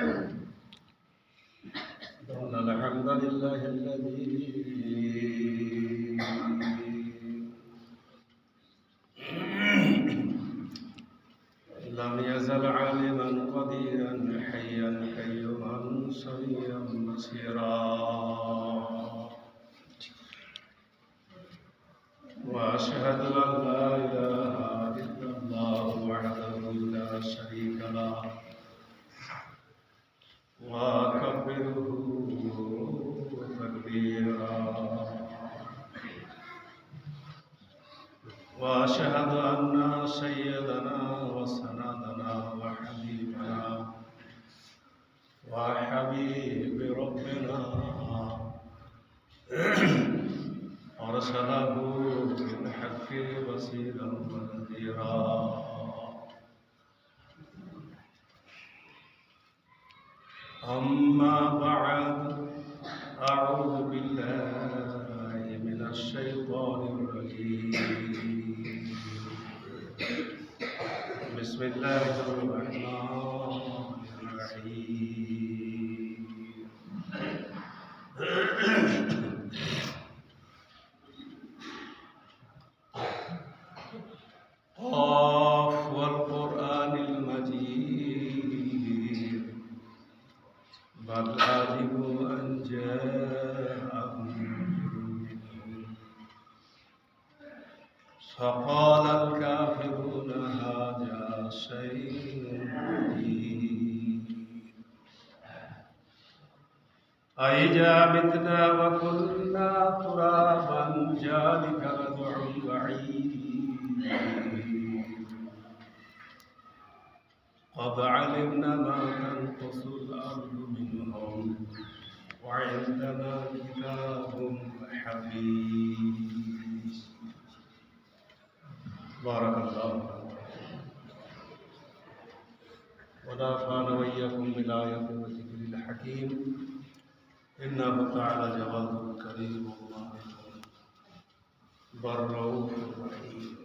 إن الحمد لله الذي لم يزل عالما قديرا حيا قيوما سميعا بصيرا وأشهد أن لا إله إلا الله وحده لا شريك له وأكبره تكبيرا وأشهد أن سيدنا وسندنا وحبيبنا وحبيب ربنا أرسله بالحق بصيرا ونذيرا أما بعد أعوذ بالله من الشيطان الرجيم بسم الله الرحمن الرحيم قاف والقرآن المجيد بل عجبوا أن جاءهم منذر فقال الكافرون هذا شيء جديد أإذا متنا وكنا ترابا ذلك رجع بعيد قد علمنا ما تنقص الأرض منهم وعندنا كتاب حفيظ بارك الله ونفعنا وإياكم بالآيات والذكر الحكيم إنه تعالى جواد كريم الله بر رؤوف رحيم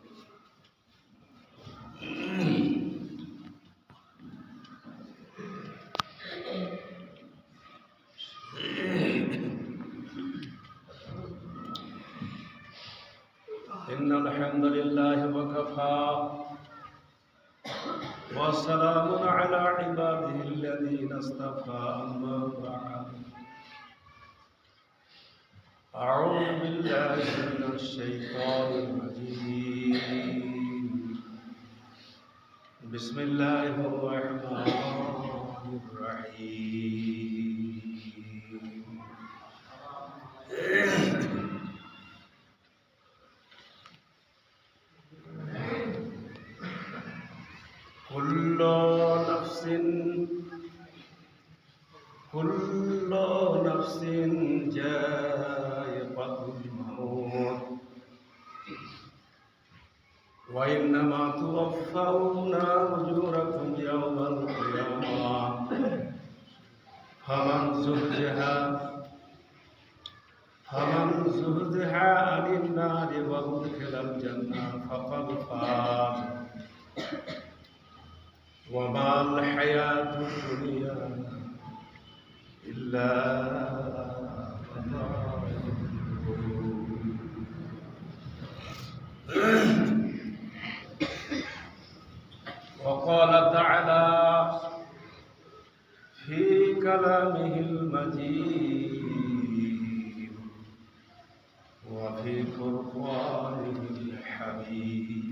إن الحمد لله وكفى وسلام على عباده الذين اصطفى أما بعد أعوذ بالله من الشيطان الرجيم بسم الله الرحمن الرحيم كل نفس ذائقة الموت وإنما توفون أجوركم يوم القيامة فمن زحزح عن النار وأدخل الجنة فقد فاز وما الحياة الدنيا إلا وقال تعالى في كلامه المجيد وفي فرقانه الحميد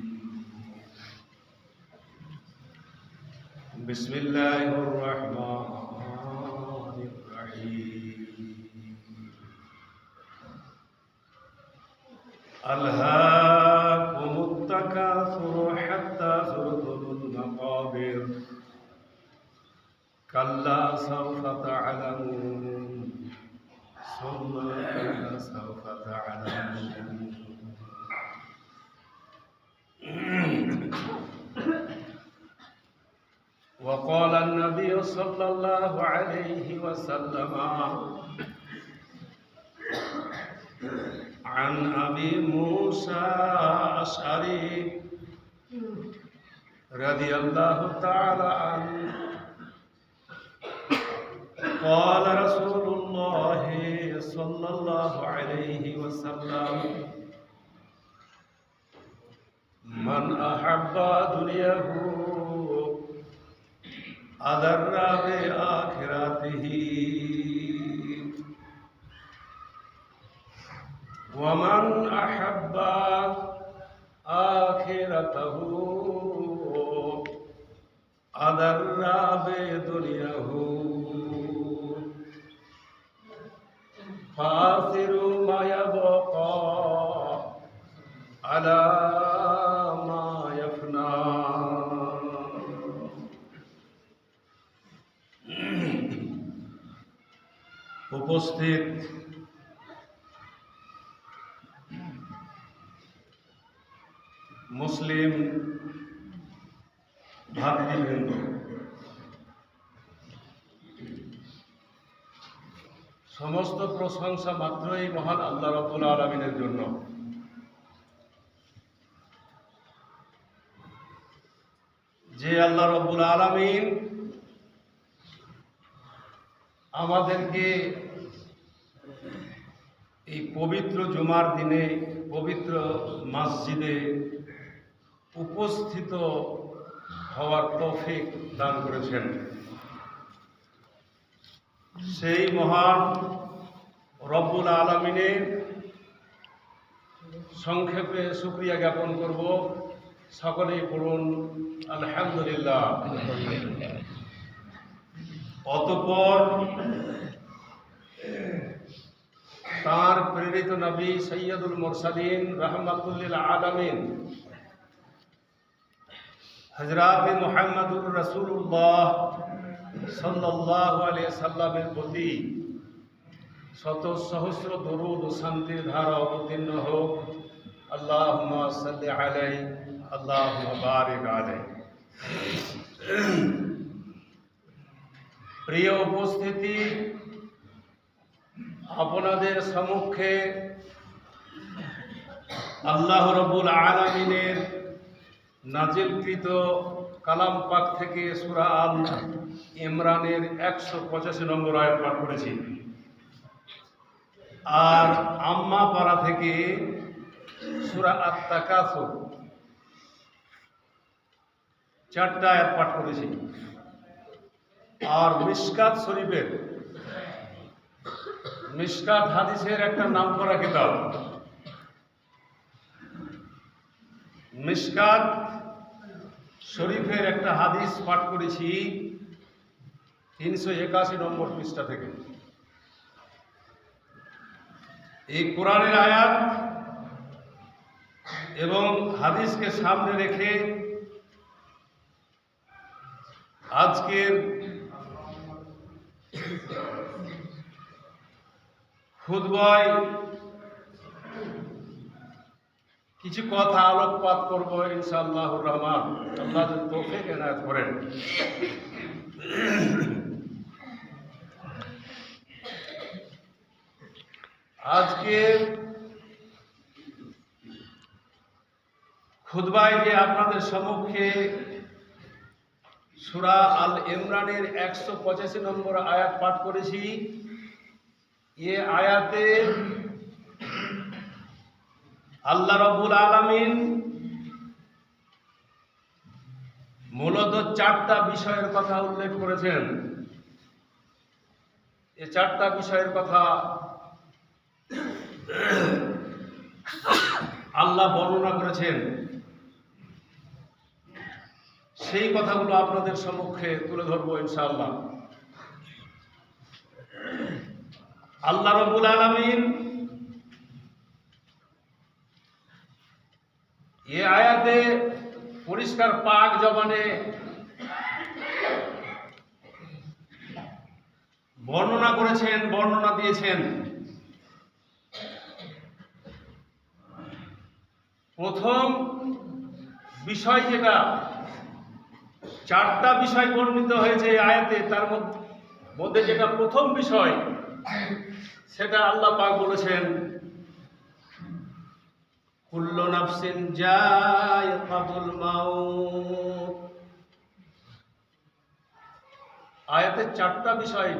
بسم الله الرحمن الرحيم ألهاكم التكاثر حتى زرتم المقابر كلا سوف تعلمون ثم كلا سوف تعلمون وقال النبي صلى الله عليه وسلم عن أبي موسى الأشعري رضي الله تعالى عنه قال رسول الله صلى الله عليه وسلم من أحب دنياه أضر بآخرته ومن أحب آخرته أضر بدنياه فآخر ما يبقى على ما يفنى উপস্থিত মুসলিম ভাতৃবৃন্দ, সমস্ত প্রশংসা মাত্রই মহান আল্লাহ রাব্বুল আলামিনের জন্য। যে আল্লাহ রাব্বুল আলামিন আমাদেরকে এই পবিত্র জুমার দিনে পবিত্র মসজিদে উপস্থিত হওয়ার তৌফিক দান করেছেন, সেই মহান রব্বুল আলামিনের সংক্ষেপে শুকরিয়া জ্ঞাপন করব। সকলেই পড়ুন আলহামদুলিল্লাহ। অতঃপর তার প্রেরিত নবী সৈয়দুল মুরসালিন রাহমাতুল লিল আলামিন হযরত মুহাম্মদুর রাসূলুল্লাহ সাল্লাল্লাহু আলাইহি সাল্লামের প্রতি শত সহস্র দরুদ ও শান্তির ধারা অবতীর্ণ হোক। আল্লাহুম্মা সাল্লি আলাইহি আল্লাহুম্মা বারিক আলাইহি। প্রিয় উপস্থিতি, আপনাদের সম্মুখে আল্লাহ রাব্বুল আলামিনের নাজিলকৃত কালাম পাক থেকে সূরা আল ইমরানের 185 নম্বর আয়াত পাঠ করেছি, আর আম্মা পারা থেকে সূরা আত-তাকাসুর 4টা আয়াত পাঠ করেছি, আর মিশকাত শরীফের মিশকাত হাদিসের একটা নাম করা কিতাব মিশকাত শরীফের একটা হাদিস পাঠ করেছি 381 নম্বর পৃষ্ঠা থেকে। এই কোরআনের আয়াত এবং হাদিসকে সামনে রেখে আজকের খুতবায় কিছু কথা আলোকপাত করব ইনশাআল্লাহুর রহমান। আল্লাহ যদি তৌফিক এনায়েত করেন। আজকে খুতবায় যে আপনাদের সম্মুখে সূরা আল ইমরানের 185 নম্বর আয়াত পাঠ করেছি, এ আয়াতে আল্লাহ রাব্বুল আলামিন মূলত 4টা বিষয়ের কথা উল্লেখ করেছেন। এই 4টা বিষয়ের কথা আল্লাহ বর্ণনা করেছেন, সেই কথাগুলো আপনাদের সম্মুখে তুলে ধরবো ইনশাআল্লাহ। আল্লাহ রাব্বুল আলামিন এই আয়াতে পরিষ্কার পাক জবানে বর্ণনা করেছেন, বর্ণনা দিয়েছেন। প্রথম বিষয় যেটা, 4টা বিষয় বর্ণিত হয়েছে এই আয়াতে, তার মধ্যে যেটা প্রথম বিষয় সেটা আল্লাহ পাক বলেছেন কুল্লু নাফসিন যায়িকাতুল মাউত। আয়াতে 4টা বিষয়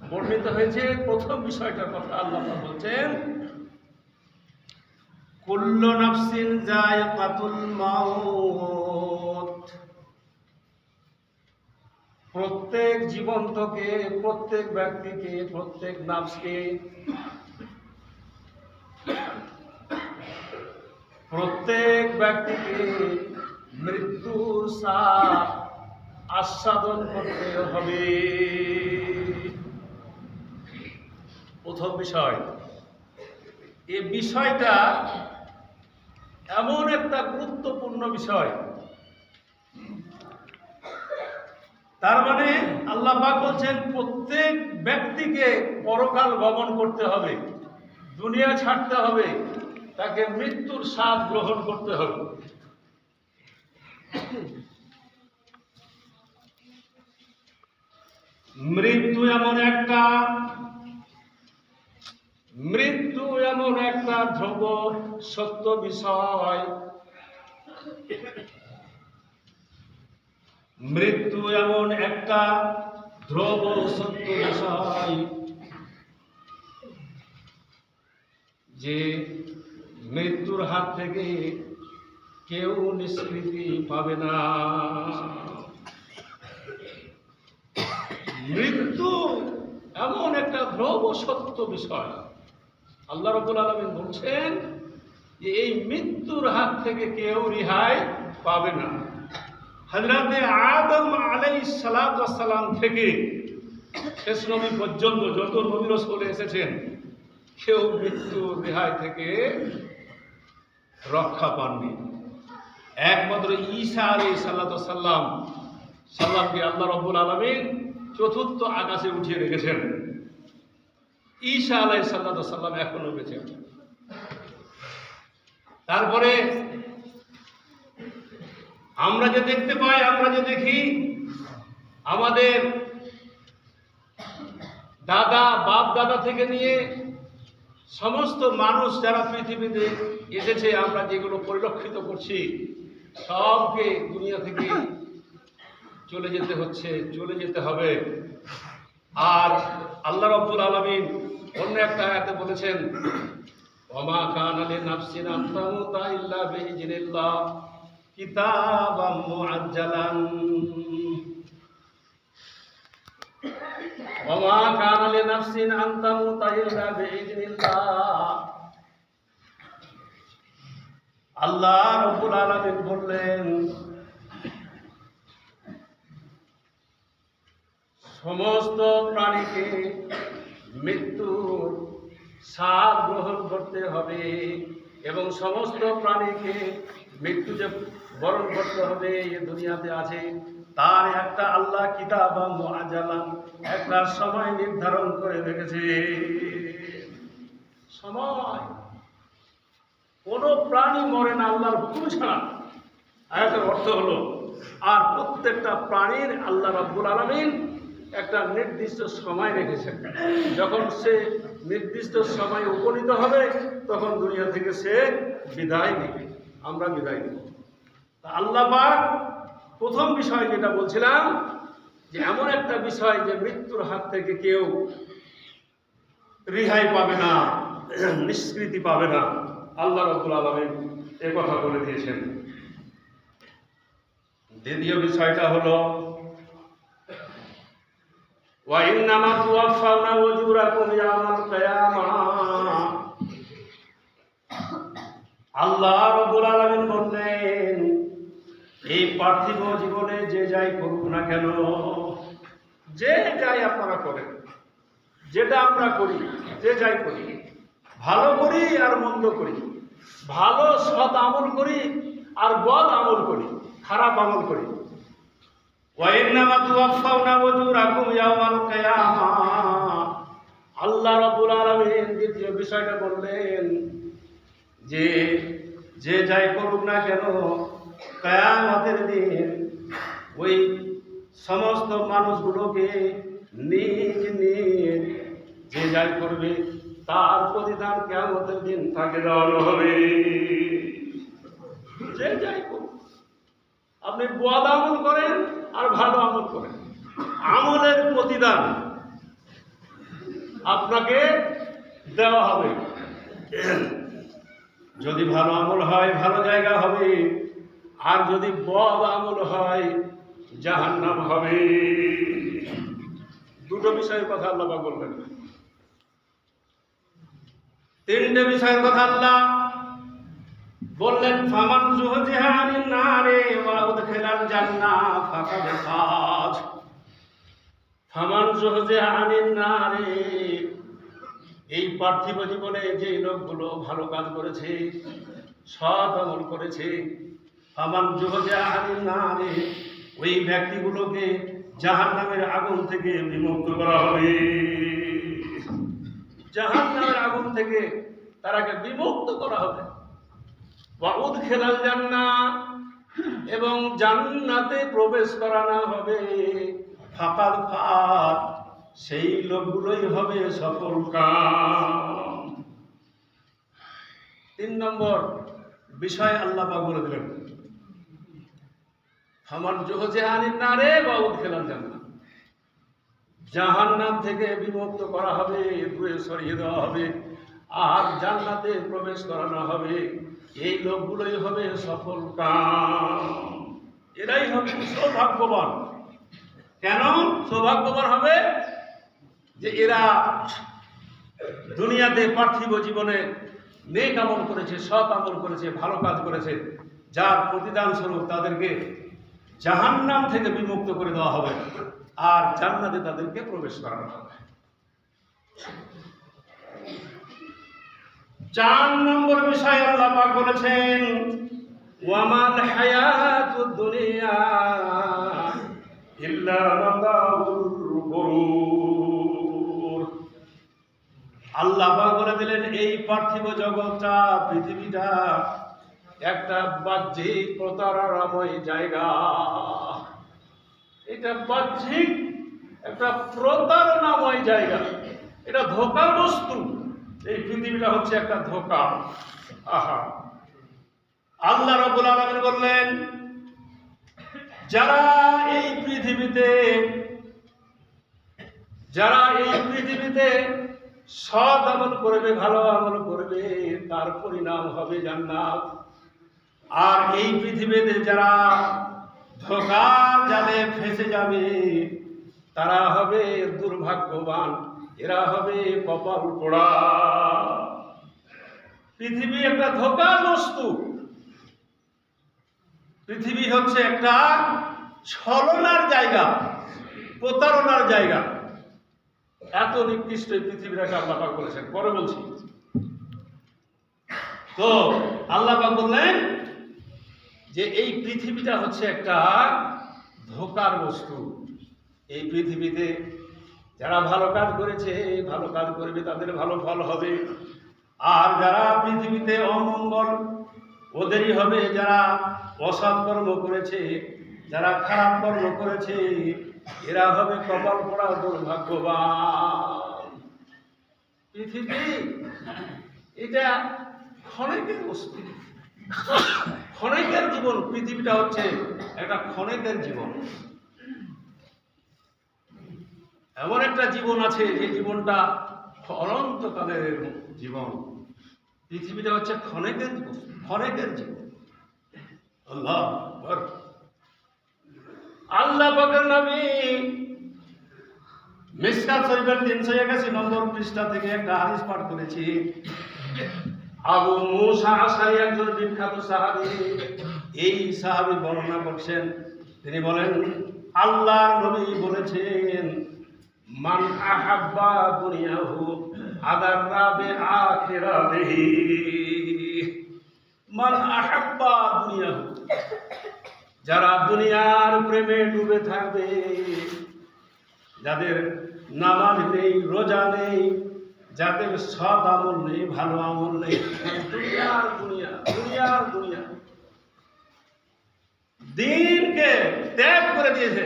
বর্ণিত হয়েছে প্রথম বিষয়টার কথা আল্লাহ বলছেন, কুল্লু নাফসিন যায়কাতুল মাউত, প্রত্যেক জীবন্তকে, প্রত্যেক ব্যক্তিকে, প্রত্যেক নাফসকে, প্রত্যেক ব্যক্তিকে মৃত্যুর স্বাদ আস্বাদন করতে হবে। প্রথম বিষয়, এই বিষয়টা এমন একটা গুরুত্বপূর্ণ বিষয়। তার মানে আল্লাহ পাক বলছেন প্রত্যেক ব্যক্তিকে পরকাল গমন করতে হবে, দুনিয়া ছাড়তে হবে, তাকে মৃত্যুর স্বাদ গ্রহণ করতে হবে। মৃত্যু এমন একটা ধ্রুব সত্য বিষয়, মৃত্যু এমন একটা ধ্রুব সত্য বিষয় যে মৃত্যুর হাত থেকে কেউ নিষ্কৃতি পাবে না। মৃত্যু এমন একটা ধ্রুব সত্য বিষয়, আল্লাহ রাব্বুল আলামিন বলছেন যে এই মৃত্যুর হাত থেকে কেউ রেহাই পাবে না। হযরতে আদম আলাইহিস সালাতু ওয়াস সালাম থেকে শেষ নবী পর্যন্ত যত নবী রাসূল এসেছেন, কেউ মৃত্যুর রেহাই থেকে রক্ষা পাননি। একমাত্র ঈসা আলাইহিস সালাতু ওয়াস সাল্লামকে আল্লাহ রাব্বুল আলামিন চতুর্থ আকাশে উঠিয়ে রেখেছেন। ঈসা আলাইহিস সালাতু ওয়াস সাল্লাম এখনো বেঁচে আছেন। তারপরে আমরা যে দেখতে পাই, আমরা যে দেখি, আমাদের দাদা বাপ দাদা থেকে নিয়ে সমস্ত মানুষ যারা পৃথিবীতে এসেছে, আমরা যেগুলো পরিলক্ষিত করছি, সবকে দুনিয়া থেকে চলে যেতে হচ্ছে, চলে যেতে হবে। আর আল্লাহ রাব্বুল আলামিন অন্য একটা আয়াতে বলেছেন, ওমা কানা লিনাফসিন আন তামুতা ইল্লা বিইজনিল্লাহ কিতাবাম মুআজ্জালান, ওমা কানা লিনাফসিন আন তামুতা ইল্লা বিইজনিল্লাহ। আল্লাহ রাব্বুল আলামিন বললেন, সমস্ত প্রাণীকে মৃত্যুর স্বাদ গ্রহণ করতে হবে এবং সমস্ত প্রাণীকে মৃত্যু যে বরণ করতে হবে এ দুনিয়াতে আছে, তার একটা আল্লাহ কিতাব মুআজ্জালান, একটা সময় নির্ধারণ করে রেখেছে। সময়, কোনো প্রাণী মরে না আল্লাহর হুকুম ছাড়া, আয়াতের অর্থ হলো। আর প্রত্যেকটা প্রাণীর আল্লাহ রাব্বুল আলামিন একটা নির্দিষ্ট সময় রেখেছেন, যখন সে নির্দিষ্ট সময় উপনীত হবে তখন দুনিয়া থেকে সে বিদায় নেবে, আমরা বিদায় নেব। আল্লাহ পাক প্রথম বিষয় যেটা বলছিলাম, যে এমন একটা বিষয় যে মৃত্যুর হাত থেকে কেউ রেহাই পাবে না, নিষ্কৃতি পাবে না, আল্লাহ রাব্বুল আলামিন এ কথা বলে দিয়েছেন। দ্বিতীয় বিষয়টা হলো, ওয়া ইন্নামা তুওয়াফাউনা উজুরাকুম ইয়াওমাল কিয়ামাহ। আল্লাহ রাব্বুল আলামিন বললেন, এই পার্থিব জীবনে যে যাই করুক না কেন, যে যাই আপনারা করেন, যেটা আমরা করি, যে যাই করি, ভালো করি আর মন্দ করি, ভালো সৎ আমল করি আর বদ আমল করি, খারাপ আমল করি, ওয়া ইন্নামা তুওয়াফাউনা উজুরাকুম ইয়াওমাল কিয়ামাহ। আল্লাহ রাব্বুল আলামিন দ্বিতীয় বিষয়টা বললেন যে যে যাই করুক না কেন, কিয়ামতের দিন ওই সমস্ত মানুষগুলোকে নিজ নিজ যে যাই করবে তার প্রতিদান কিয়ামতের দিন তাকে দেওয়ানো হবে। যে যাই করুক, আপনি বদ আমল করেন আর ভালো আমল করেন, আমলের প্রতিদান আপনাকে দেওয়া হবে। যদি ভালো আমল হয় ভালো জায়গা হবে, আর যদি বদ আমল হয় জাহান্নাম হবে। দুটো বিষয়ের কথা আল্লাহ পাক বললেন। তিনটে বিষয়ের কথা আল্লাহ বললেন। ফামান যুহজিহা আনিন নারে ওয়া উদখিলাল জান্নাহ ফাকাদ ফাজ। ফামান যুহজিহা আনিন নারে, এই পার্থিব জীবনে যে লোকগুলো ভালো কাজ করেছে, সৎ আমল করেছে, ফামান যুহজিহা আনিন নারে, ওই ব্যক্তিগুলোকে জাহান্নামের আগুন থেকে বিমুক্ত করা হবে। জাহান্নামের আগুন থেকে তারাকে বিমুক্ত করা হবে। ওয়া উদখিলাল জান্নাহ, এবং জান্নাতে প্রবেশ করানো হবে। ফাকাদ ফাজ, সেই লোকগুলোই হবে সফল কাম। 3 নম্বর বিষয় আল্লাহ পাক বলে দিলেন, ফামান যুহজিহা আনিন নারে ওয়া উদখিলাল জান্নাহ, জাহান্নাম থেকে বিমুক্ত করা হবে, দূরে সরিয়ে দেওয়া হবে, আর জান্নাতে প্রবেশ করানো হবে। এই লোকগুলোই হবে সফল কাম, এরাই হবে সৌভাগ্যবান। কেন সৌভাগ্যবান হবে? যে এরা দুনিয়াতে পার্থিব জীবনে নেক আমল করেছে, সৎ আমল করেছে, ভালো কাজ করেছে, যার প্রতিদান স্বরূপ তাদেরকে জাহান্নাম থেকে বিমুক্ত করে দেওয়া হবে, আর জান্নাতে তাদেরকে প্রবেশ করানো হবে। 4 নম্বর বিষয় আল্লাহ পাক বলেছেন, ওয়ামাল হায়াতুদ দুনিয়া ইল্লা মাতাউল গুরুর। আল্লাহ পাক বলে দিলেন, এই পার্থিব জগৎটা, পৃথিবীটা একটা বাহ্যিক প্রতারণাময় জায়গা। এটা বাহ্যিক একটা প্রতারণাময় জায়গা, এটা ধোঁকার বস্তু। এই পৃথিবীটা হচ্ছে একটা ধোঁকা। আহা, আল্লাহ রাব্বুল আলামিন বললেন, যারা এই পৃথিবীতে সৎ আমল করবে, ভালো আমল করবে, তার পরিণাম হবে জান্নাত। আর এই পৃথিবীতে যারা ধোঁকার জালে ফেঁসে যাবে, তারা হবে দুর্ভাগ্যবান, এরা হবে কপাল পোড়া। পৃথিবী একটা ধোঁকার বস্তু, পৃথিবী হচ্ছে একটা ছলনার জায়গা, প্রতারণার জায়গা। এত নিকৃষ্ট এই পৃথিবীটাকে আল্লাহ পাক বলেছেন। পরে বলছি। তো আল্লাহ পাক বললেন যে এই পৃথিবীটা হচ্ছে একটা ধোঁকার বস্তু। এই পৃথিবীতে যারা ভালো কাজ করেছে, ভালো কাজ করবে, তাদের ভালো ফল হবে। আর যারা পৃথিবীতে অমঙ্গল, ওদেরই হবে। যারা অসৎ কর্ম করেছে, যারা খারাপ কর্ম করেছে, এরা হবে কপাল পোড়া, দুর্ভাগ্যবান। পৃথিবী এটা ক্ষণিকের বস্তু, ক্ষণিকের জীবন। পৃথিবীটা হচ্ছে একটা ক্ষণিকের জীবন। এমন একটা জীবন আছে যে জীবনটা অনন্তকালের জীবন। পৃথিবীটা হচ্ছে ক্ষণিকের জীবন, ক্ষণিকের জীবন। আল্লাহ আকবার। আল্লাহ পাকের নবী মিশকাত শরীফের 381 নম্বর পৃষ্ঠা থেকে একটা হাদিস পাঠ করেছি। আবু মুসা আশআরী একজন বিখ্যাত সাহাবী, এই সাহাবী বর্ণনা করছেন। তিনি বলেন, আল্লাহর নবী বলেছেন, মান আহাব্বা দুনিয়াহু আদাররা বিআখিরাতিহি। মান আহাব্বা দুনিয়াহু, যারা দুনিয়ার প্রেমে ডুবে থাকবে, যাদের নামাজ নেই, রোজা নেই, যাদের সৎ আমল নেই, ভালো আমল নেই, দুনিয়ার দুনিয়া, দুনিয়ার দুনিয়া, দিনকে ত্যাগ করে দিয়েছে,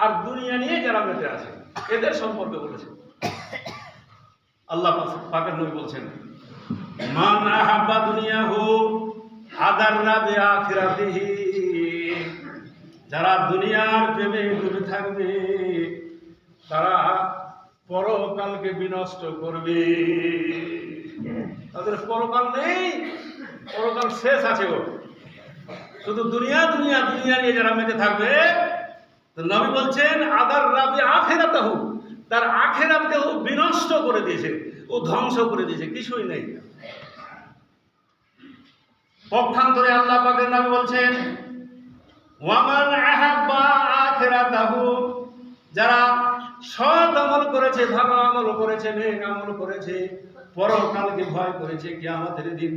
আর দুনিয়া নিয়ে যারা বেঁচে আছে, এদের সম্পর্কে বলেছে আল্লাহ পাকের নবী বলছেন, মান আহাব্বা দুনিয়াহু আদাররা বিআখিরাতিহি। যারা দুনিয়ার প্রেমে ডুবে থাকবে, তারা পরকালকে বিনষ্ট করবে। তাদের পরকাল নেই, পরকাল শেষ আছে। ও শুধু দুনিয়া দুনিয়া দুনিয়া নিয়ে যারা মেতে থাকবে, তো নবী বলছেন আদার রাবি আখেরাতাহু, তার আখেরাতকে ও বিনষ্ট করে দিয়েছে, ও ধ্বংস করে দিয়েছে, কিছুই নেই। পক্ষান্তরে আল্লাহ পাকের নবী বলছেন ওয়ামান আহাব্বা আখিরাতাহু, যারা সৎ আমল করেছে, ভালো আমল করেছে, নেক আমল করেছে, পরকালকে ভয় করেছে, কিয়ামতের দিন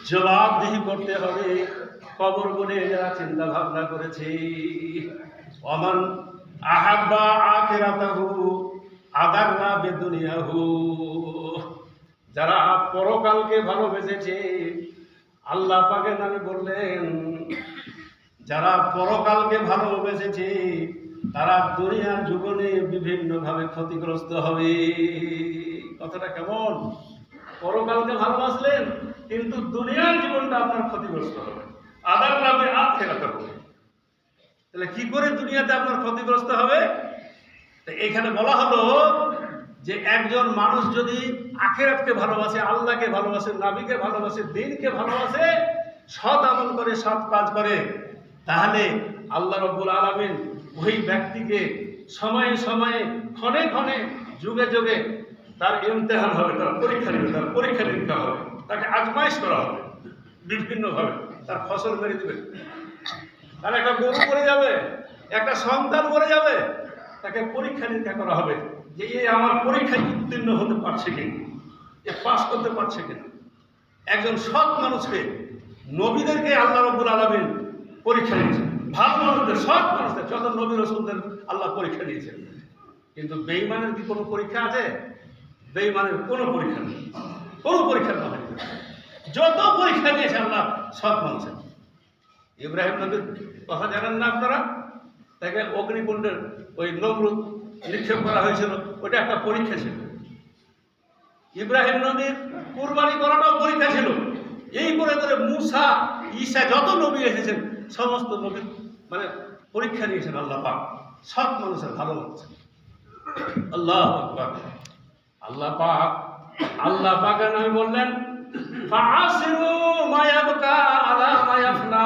জবাবদিহি করতে হবে, কবর বলে যারা চিন্তা ভাবনা করেছে। ওয়ামান আহাব্বা আখিরাতাহু আদারনা বিদুনিয়াহু, যারা পরকালকে ভালোবেসেছে, আল্লাহ পাকের নবী বললেন যারা পরকালকে ভালোবেসেছে তারা দুনিয়ার জীবনে বিভিন্ন ভাবে ক্ষতিগ্রস্ত হবে। কথাটা কেমন? পরকালকে ভালোবাসলেন কিন্তু দুনিয়ার জীবনটা আপনার ক্ষতিগ্রস্ত হবে। আদার লাভে আখেরাতে হবে। তাহলে কি করে দুনিয়াতে আপনার ক্ষতিগ্রস্ত হবে? এখানে বলা হলো যে একজন মানুষ যদি আখিরাতকে ভালোবাসে, আল্লাহকে ভালোবাসে, নবীকে ভালোবাসে, দ্বীনকে ভালোবাসে, সৎ আমল করে, সৎ কাজ করে, তাহলে আল্লাহ রাব্বুল আলামিন ওই ব্যক্তিকে সময়ে সময়ে, ক্ষণে ক্ষণে, যুগে যুগে তার ইমতিহান হবে, তার পরীক্ষা নেবে, তার পরীক্ষা নিরীক্ষা হবে, তাকে আজমাইশ করা হবে বিভিন্নভাবে, তার ফসল মেরে দেবে। তার একটা গরু মরে যাবে, একটা সন্তান মরে যাবে, তাকে পরীক্ষা নিরীক্ষা করা হবে যে এ আমার পরীক্ষায় উত্তীর্ণ হতে পারছে কিনা, এ পাস করতে পারছে কিনা। একজন সৎ মানুষকে, নবীদেরকে আল্লাহ রাব্বুল আলামিন পরীক্ষা নিয়েছেন, ভালো মানুষদের, সৎ মানুষদের, যত নবী রাসূলদের আল্লাহ পরীক্ষা নিয়েছেন। কিন্তু বেঈমানের কি কোনো পরীক্ষা আছে? বেঈমানের কোনো পরীক্ষা নেই, কোনো পরীক্ষা না। যত পরীক্ষা নিয়েছে আল্লাহ সৎ মানুষের। ইব্রাহিম নবীর কথা জানেন না আপনারা? তাকে অগ্নিকুণ্ডের ওই নমরুদ নিক্ষেপ করা হয়েছিল, ওটা একটা পরীক্ষা ছিল। ইব্রাহিম নবীর কুরবানি করাটাও পরীক্ষা ছিল। এই করে করে মুসা, ঈসা, যত নবী এসেছেন সমস্ত নবী মানে পরীক্ষা নিয়েছেন আল্লাহ পাক সৎ মানুষের, ভালো মানুষের। আল্লাহু আকবার। আল্লাহ পাকের নবী বললেন ফাআসিরু মা ইয়াবকা আলা মা ইয়াফনা।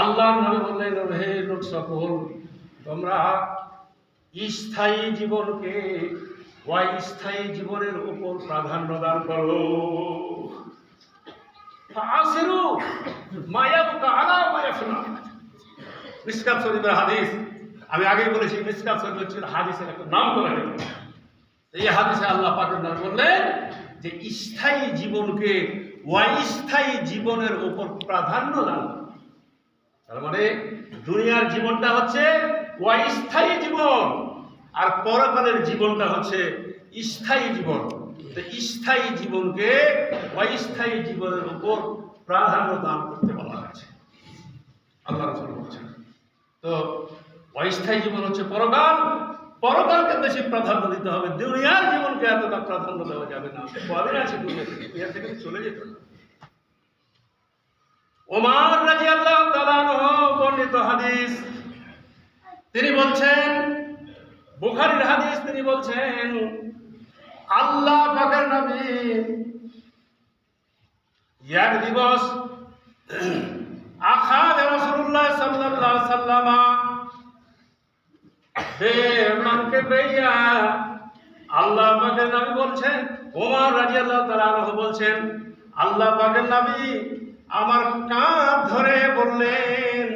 আল্লাহ নবী বললেন হে লোক সকল, তোমরা স্থায়ী জীবনকে অস্থায়ী জীবনের উপর প্রাধান্য দান করো। ফাআসিরু মা ইয়াবকা আলা মা ইয়াফনা। মিশকাত শরীফের হাদিস, আমি আগেই বলেছি মিশকাত শরীফ হচ্ছে হাদিসের একটা নাম করা। এই হাদিসে আল্লাহ পাক বললেন যে স্থায়ী জীবনকে অস্থায়ী জীবনের উপর প্রাধান্য দান। তার মানে দুনিয়ার জীবনটা হচ্ছে অস্থায়ী জীবন, আর পরকালের জীবনটা হচ্ছে স্থায়ী জীবন। স্থায়ী জীবনকে অস্থায়ী জীবনের উপর প্রাধান্য দান করতে বলা হয়েছে, আল্লাহ রাসূল বলছেন। তো অস্থায়ী জীবন হচ্ছে পরকাল, পরকালকে বেশি প্রাধান্য দিতে হবে, দুনিয়ার জীবনকে এতটা প্রাধান্য দেওয়া যাবে না। কদিন আছে দুনিয়া থেকে চলে যেত না। ওমর রাদিয়াল্লাহু তাআলা আনহু বর্ণিত হাদিস, তিনি বলছেন, বুখারীর হাদিস, তিনি বলছেন আল্লাহ পাকের নবী এক দিবস আখাদ রাসূলুল্লাহ সাল্লাল্লাহু আলাইহি ওয়াসাল্লাম বেমানকে বেইয়া, আল্লাহ পাকের নবী বলছেন, ওমর রাদিয়াল্লাহু তাআলা আনহু বলছেন আল্লাহ পাকের নবী আমার কাঁধ ধরে বললেন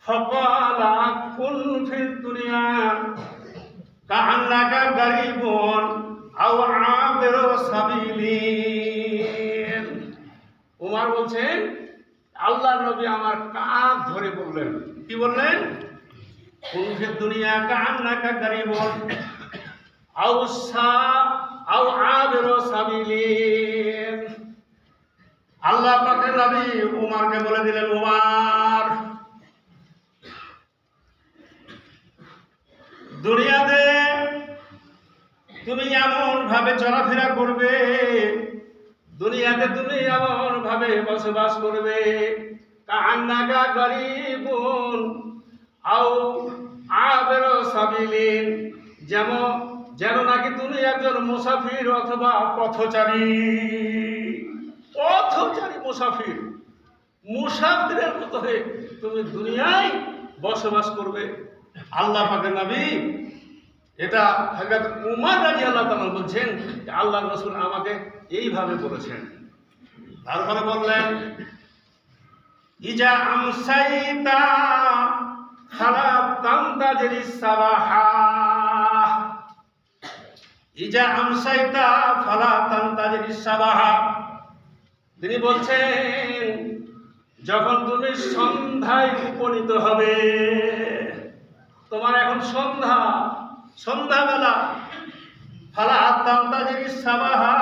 ফাকালা কুন ফিদ দুনিয়া কাআন্নাকা গারিবুন আও আবিরু সাবিলিন। ওমর বলছেন আল্লাহর নবী আমার কাঁধ ধরে বললেন, কি বললেন? কুন ফিদ দুনিয়া কাআন্নাকা গারিবুন আও আবিরু সাবিলিন। আল্লাহ পাকের নবী উমরকে বলে দিলেন, উমর, দুনিয়াতে তুমি এমন ভাবে চলাফেরা করবে, দুনিয়াতে তুমি এমন ভাবে বসবাস করবে, কাআন্নাকা গারিবুন আও আবিরু সাবিলিন, যেন নাকি তুমি একজন মুসাফির অথবা পথচারী। পথচারী মুসাফির, মুসাফিরের মতো হয়ে তুমি দুনিয়ায় বসবাস করবে। আল্লাহ পাকের নবী এটা হযরত উমর রাদিয়াল্লাহু তাআলা বলছেন যে আল্লাহর রাসূল আমাকে এইভাবে বলেছেন। তারপরে বললেন, ইজা আমসাইতা ফালা তামতাজিরিস সাবাহা, ইজা আমসাইতা ফালা তামতাজিরিস সাবাহা। তিনি বলছেন যখন তুমি সন্ধ্যায় উপনীত হবে, তোমার এখন সন্ধ্যাবেলা, ফালা তামতাজিরিস সাবাহা,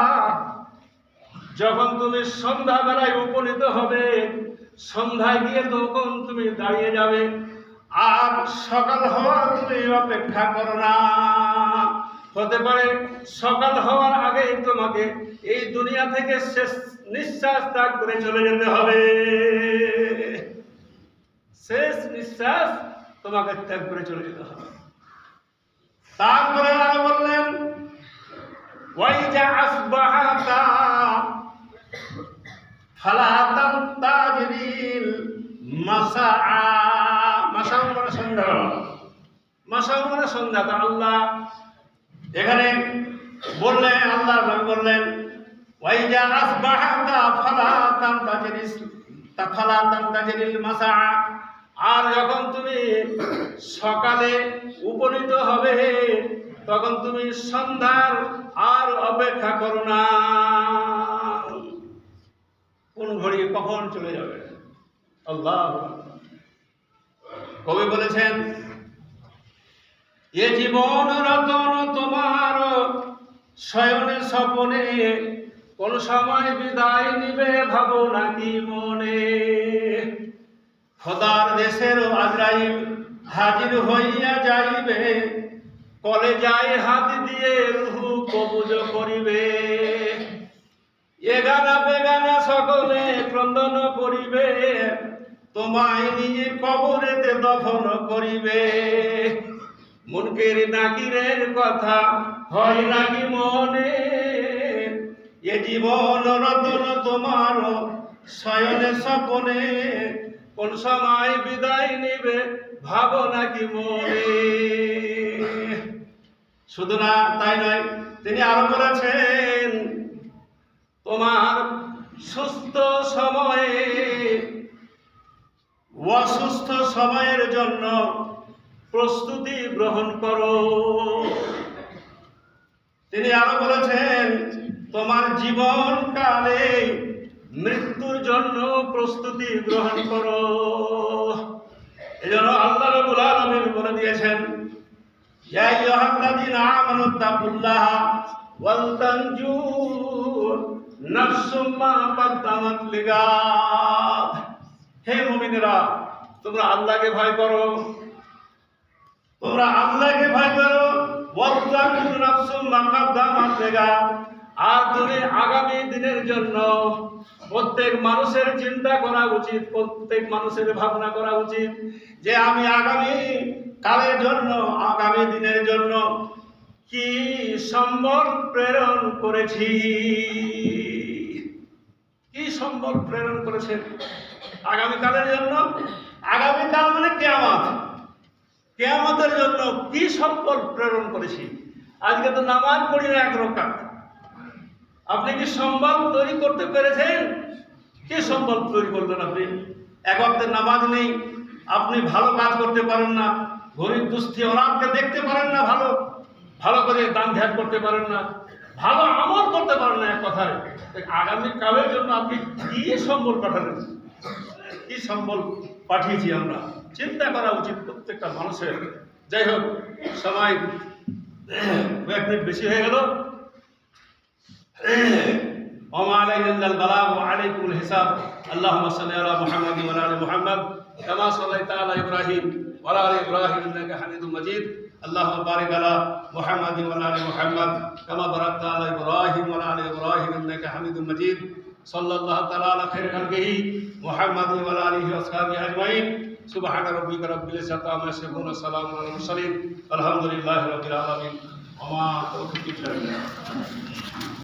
যখন তুমি সন্ধ্যাবেলায় উপনীত হবে, সন্ধ্যায় গিয়ে তখন তুমি দাঁড়িয়ে যাবে, আর সকাল হওয়ার তুমি অপেক্ষা করো না। হতে পারে সকাল হওয়ার আগে তোমাকে এই দুনিয়া থেকে শেষ নিঃশ্বাস ত্যাগ করে চলে যেতে হবে। শেষ নিঃশ্বাস তোমাকে ত্যাগ করে চলে যেতে হবে। তারপরে আরো বললেন, ওয়াইজা আসবাহাতা ফালা তামতাজিরিল মাসাআ, মাসা মানে সন্ধ্যা, মাসা মানে সন্ধ্যা। তা আল্লাহ এখানে বললেন, আল্লাহর নবী বললেন, ওয়াইজা আসবাহাতা ফালা তামতাজিরিল মাসাআ, আর যখন তুমি সকালে উপনীত হবে তখন তুমি সন্ধ্যার আর অপেক্ষা করো না। কোন ঘড়ি কখন চলে যাবে। আল্লাহ কবি বলেছেন, এ জীবন রতন তোমার শয়নে স্বপনে, কোন সময় বিদায় নিবে ভাবো নাকি মনে। খোদার দেশের আজরাইল হাজির হইয়া যাইবে, কলেজায় হাত দিয়ে রূহ কবুজ করিবে। এগানা বেগানা সকলে ক্রন্দন করিবে, তোমায় নিয়ে কবরেতে দফন করিবে। মুনকের নাকিরের কথা হয় নাকি মনে, এ জীবন রতন তোমার শয়নে স্বপনে, কোন সময় বিদায় নিবে ভাবো নাকি মনে। শুধু না তাই নয়, তিনি আরো বলেছেন, তোমার সুস্থ সময়ে অসুস্থ সময়ের জন্য প্রস্তুতি গ্রহণ করো। তিনি আরো বলেছেন, তোমার জীবনকালে মৃত্যুর জন্য প্রস্তুতি গ্রহণ করো। এজন্য আল্লাহ রাব্বুল আলামিন বলে দিয়েছেন, ইয়া আইয়ুহাল্লাযীনা আমানুত্তাকুল্লাহা ওয়াল তানজুর নাফসুম মা কাদ্দামাত লিগাদ। হে মুমিনেরা, তোমরা আল্লাহকে ভয় করো, তোমরা আল্লাহকে ভয় করো। ওয়াল তানজুর নাফসুম মা কাদ্দামাত লিগাদ, আর তুমি আগামী দিনের জন্য প্রত্যেক মানুষের চিন্তা করা উচিত, প্রত্যেক মানুষের ভাবনা করা উচিত যে আমি আগামী কালের জন্য, আগামী দিনের জন্য কি সম্বল প্রেরণ করেছি, কি সম্বল প্রেরণ করেছেন আগামী কালের জন্য। আগামী কাল মানে কিয়ামত, কিয়ামতের জন্য কি সম্বল প্রেরণ করেছি। আজকে তো নামাজ পড়ি না এক রাকাত, আপনি কি সম্বল তৈরি করতে পেরেছেন? কি সম্বল তৈরি করলেন আপনি? এক ওয়াক্তের নামাজ নেই, আপনি ভালো কাজ করতে পারেন না, গরিব দুস্থি অনাথকে দেখতে পারেন না, ভালো করে দান ধ্যান করতে পারেন না, ভালো আমল করতে পারেন না। এক কথায় আগামী কালের জন্য আপনি কি সম্বল পাঠালেন, কি সম্বল পাঠিয়েছি আমরা, চিন্তা করা উচিত প্রত্যেকটা মানুষের। যাই হোক, সময় কয়েক মিনিট বেশি হয়ে গেল। وما علينا إلا البلاغ وعليكم الحساب. اللهم صل على محمد وعلى آل محمد كما صليت على إبراهيم وعلى آل إبراهيم إنك حميد مجيد. اللهم بارك على محمد وعلى آل محمد كما باركت على إبراهيم وعلى آل إبراهيم إنك حميد مجيد. صلى الله تعالى على خير خلقه محمد وعلى آله وأصحابه أجمعين. সুবহানা রাব্বিকা রাব্বিল ইজ্জাতি আম্মা ইয়াসিফুন ওয়া সালামুন আলাল মুরসালিন আলহামদুলিল্লাহি রাব্বিল আলামিন ওয়া মা তৌফিকি ইল্লা বিল্লাহ।